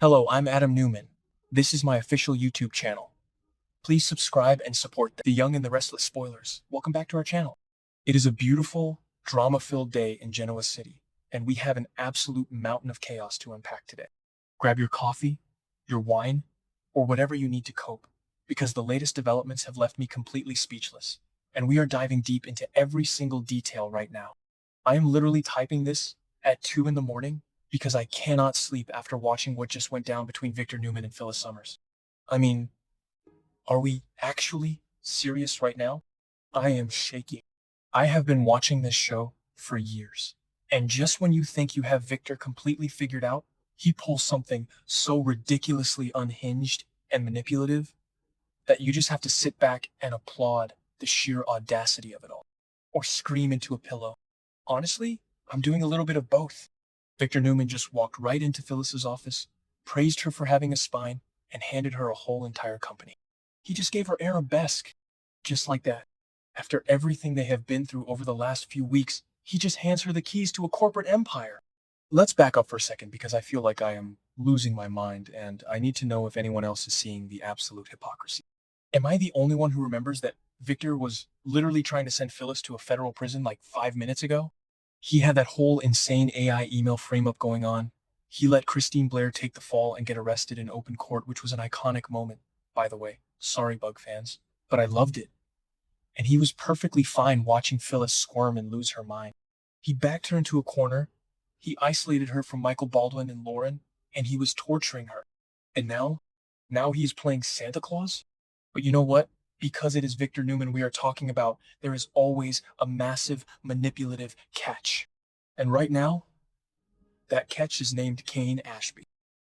Hello, I'm Adam Newman. This is my official YouTube channel. Please subscribe and support the Young and the Restless Spoilers. Welcome back to our channel. It is a beautiful, drama-filled day in Genoa City, and we have an absolute mountain of chaos to unpack today. Grab your coffee, your wine, or whatever you need to cope, because the latest developments have left me completely speechless, and we are diving deep into every single detail right now. I am literally typing this at 2 in the morning because I cannot sleep after watching what just went down between Victor Newman and Phyllis Summers. I mean, are we actually serious right now? I am shaking. I have been watching this show for years, and just when you think you have Victor completely figured out, he pulls something so ridiculously unhinged and manipulative that you just have to sit back and applaud the sheer audacity of it all, or scream into a pillow. Honestly, I'm doing a little bit of both. Victor Newman just walked right into Phyllis's office, praised her for having a spine, and handed her a whole entire company. He just gave her arabesque, just like that. After everything they have been through over the last few weeks, he just hands her the keys to a corporate empire. Let's back up for a second because I feel like I am losing my mind and I need to know if anyone else is seeing the absolute hypocrisy. Am I the only one who remembers that Victor was literally trying to send Phyllis to a federal prison like 5 minutes ago? He had that whole insane AI email frame-up going on. He let Christine Blair take the fall and get arrested in open court, which was an iconic moment, by the way. Sorry, Bug fans, but I loved it. And he was perfectly fine watching Phyllis squirm and lose her mind. He backed her into a corner, he isolated her from Michael Baldwin and Lauren, and he was torturing her. And now he's playing Santa Claus? But you know what? Because it is Victor Newman we are talking about, there is always a massive manipulative catch. And right now, that catch is named Kane Ashby.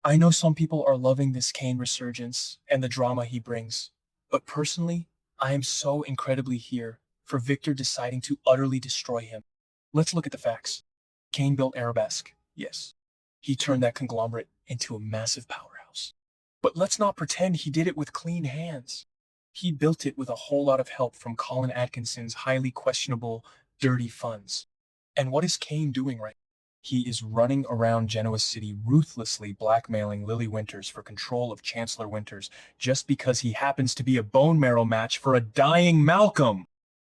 I know some people are loving this Kane resurgence and the drama he brings, but personally, I am so incredibly here for Victor deciding to utterly destroy him. Let's look at the facts. Kane built Arabesque, yes. He turned that conglomerate into a massive powerhouse. But let's not pretend he did it with clean hands. He built it with a whole lot of help from Colin Atkinson's highly questionable, dirty funds. And what is Kane doing right now? He is running around Genoa City ruthlessly blackmailing Lily Winters for control of Chancellor Winters just because he happens to be a bone marrow match for a dying Malcolm.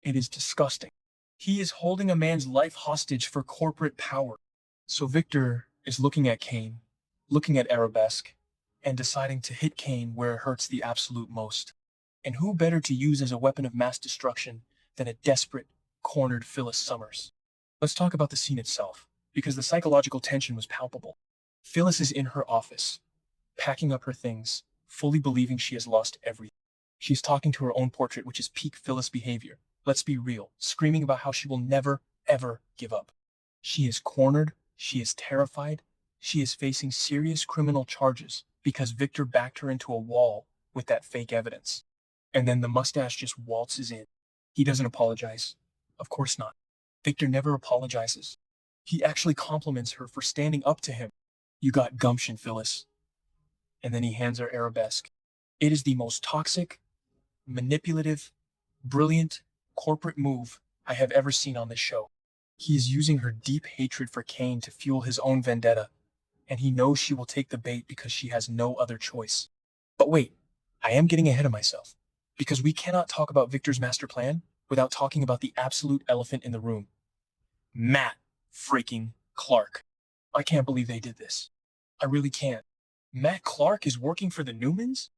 It is disgusting. He is holding a man's life hostage for corporate power. So Victor is looking at Kane, looking at Arabesque, and deciding to hit Kane where it hurts the absolute most. And who better to use as a weapon of mass destruction than a desperate, cornered Phyllis Summers? Let's talk about the scene itself, because the psychological tension was palpable. Phyllis is in her office, packing up her things, fully believing she has lost everything. She's talking to her own portrait, which is peak Phyllis behavior. Let's be real, screaming about how she will never, ever give up. She is cornered, she is terrified, she is facing serious criminal charges because Victor backed her into a wall with that fake evidence. And then the mustache just waltzes in. He doesn't apologize. Of course not. Victor never apologizes. He actually compliments her for standing up to him. You got gumption, Phyllis. And then he hands her Arabesque. It is the most toxic, manipulative, brilliant, corporate move I have ever seen on this show. He is using her deep hatred for Kane to fuel his own vendetta, and he knows she will take the bait because she has no other choice. But wait, I am getting ahead of myself. Because we cannot talk about Victor's master plan without talking about the absolute elephant in the room. Matt freaking Clark. I can't believe they did this. I really can't. Matt Clark is working for the Newmans?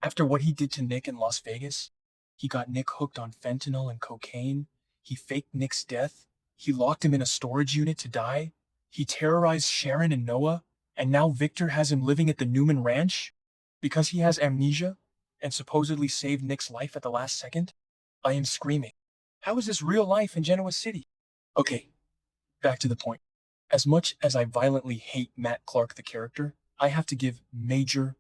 After what he did to Nick in Las Vegas? He got Nick hooked on fentanyl and cocaine. He faked Nick's death. He locked him in a storage unit to die. He terrorized Sharon and Noah. And now Victor has him living at the Newman Ranch? Because he has amnesia? And supposedly saved Nick's life at the last second? I am screaming. How is this real life in Genoa City? Okay, back to the point. As much as I violently hate Matt Clark the character, I have to give major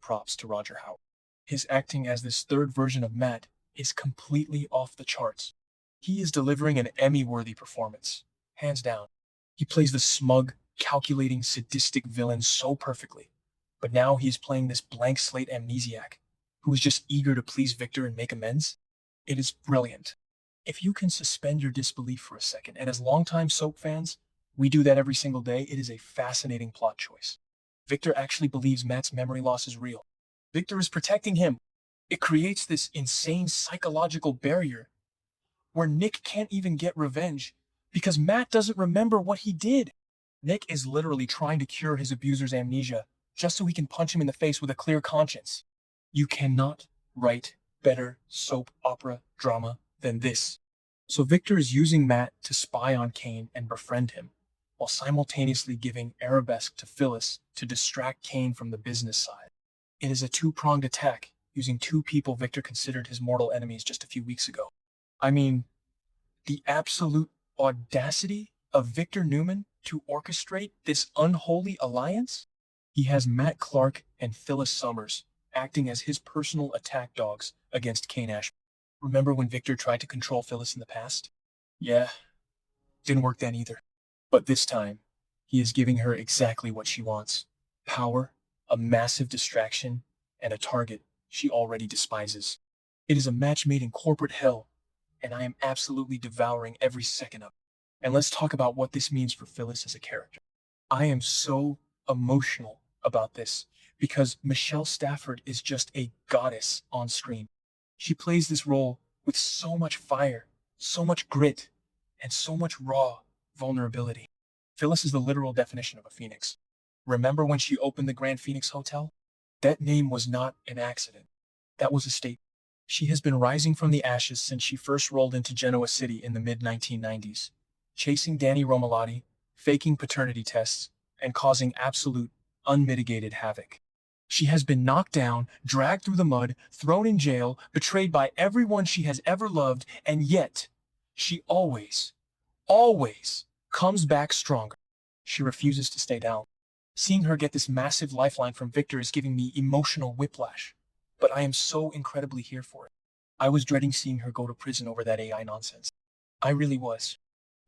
props to Roger Howe. His acting as this third version of Matt is completely off the charts. He is delivering an Emmy-worthy performance, hands down. He plays the smug, calculating, sadistic villain so perfectly. But now he is playing this blank slate amnesiac who is just eager to please Victor and make amends? It is brilliant. If you can suspend your disbelief for a second, and as longtime soap fans, we do that every single day, it is a fascinating plot choice. Victor actually believes Matt's memory loss is real. Victor is protecting him. It creates this insane psychological barrier where Nick can't even get revenge because Matt doesn't remember what he did. Nick is literally trying to cure his abuser's amnesia just so he can punch him in the face with a clear conscience. You cannot write better soap opera drama than this. So Victor is using Matt to spy on Kane and befriend him, while simultaneously giving Arabesque to Phyllis to distract Kane from the business side. It is a two-pronged attack, using two people Victor considered his mortal enemies just a few weeks ago. I mean, the absolute audacity of Victor Newman to orchestrate this unholy alliance? He has Matt Clark and Phyllis Summers acting as his personal attack dogs against Kane Ashby. Remember when Victor tried to control Phyllis in the past? Yeah, didn't work then either. But this time, he is giving her exactly what she wants. Power, a massive distraction, and a target she already despises. It is a match made in corporate hell, and I am absolutely devouring every second of it. And let's talk about what this means for Phyllis as a character. I am so emotional about this because Michelle Stafford is just a goddess on screen. She plays this role with so much fire, so much grit, and so much raw vulnerability. Phyllis is the literal definition of a phoenix. Remember when she opened the Grand Phoenix Hotel? That name was not an accident. That was a statement. She has been rising from the ashes since she first rolled into Genoa City in the mid-1990s, chasing Danny Romalotti, faking paternity tests, and causing absolute, unmitigated havoc. She has been knocked down, dragged through the mud, thrown in jail, betrayed by everyone she has ever loved, and yet, she always comes back stronger. She refuses to stay down. Seeing her get this massive lifeline from Victor is giving me emotional whiplash, but I am so incredibly here for it. I was dreading seeing her go to prison over that AI nonsense. I really was.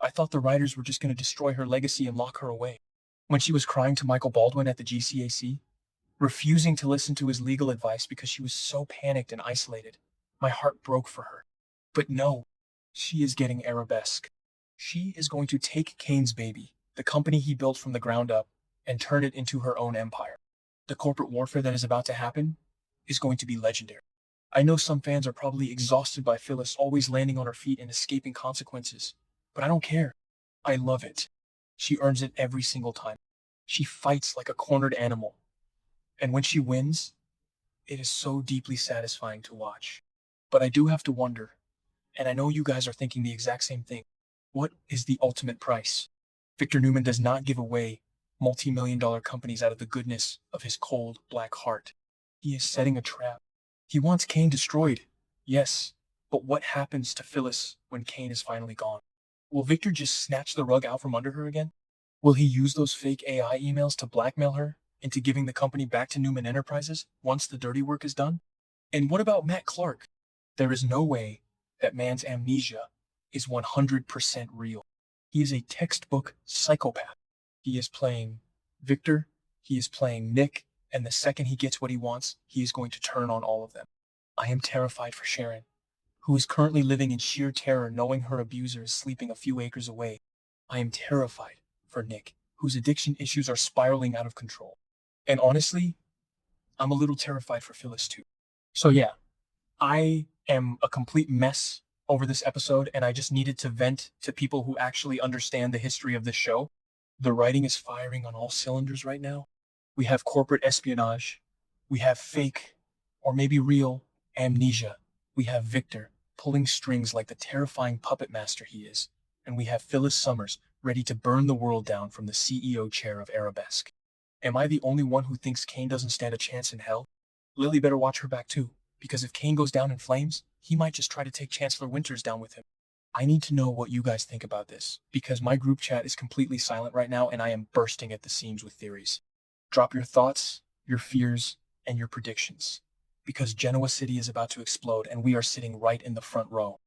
I thought the writers were just going to destroy her legacy and lock her away. When she was crying to Michael Baldwin at the GCAC, refusing to listen to his legal advice because she was so panicked and isolated, my heart broke for her. But no, she is getting Arabesque. She is going to take Kane's baby, the company he built from the ground up, and turn it into her own empire. The corporate warfare that is about to happen is going to be legendary. I know some fans are probably exhausted by Phyllis always landing on her feet and escaping consequences, but I don't care. I love it. She earns it every single time. She fights like a cornered animal. And when she wins, it is so deeply satisfying to watch. But I do have to wonder, and I know you guys are thinking the exact same thing, what is the ultimate price? Victor Newman does not give away multi-million-dollar companies out of the goodness of his cold, black heart. He is setting a trap. He wants Kane destroyed, yes, but what happens to Phyllis when Kane is finally gone? Will Victor just snatch the rug out from under her again? Will he use those fake AI emails to blackmail her into giving the company back to Newman Enterprises once the dirty work is done? And what about Matt Clark? There is no way that man's amnesia is 100% real. He is a textbook psychopath. He is playing Victor, he is playing Nick, and the second he gets what he wants, he is going to turn on all of them. I am terrified for Sharon, who is currently living in sheer terror knowing her abuser is sleeping a few acres away. I am terrified for Nick, whose addiction issues are spiraling out of control. And honestly, I'm a little terrified for Phyllis too. So yeah, I am a complete mess over this episode, and I just needed to vent to people who actually understand the history of this show. The writing is firing on all cylinders right now. We have corporate espionage. We have fake, or maybe real, amnesia. We have Victor pulling strings like the terrifying puppet master he is. And we have Phyllis Summers ready to burn the world down from the CEO chair of Arabesque. Am I the only one who thinks Kane doesn't stand a chance in hell? Lily better watch her back too, because if Kane goes down in flames, he might just try to take Chancellor Winters down with him. I need to know what you guys think about this, because my group chat is completely silent right now and I am bursting at the seams with theories. Drop your thoughts, your fears, and your predictions, because Genoa City is about to explode and we are sitting right in the front row.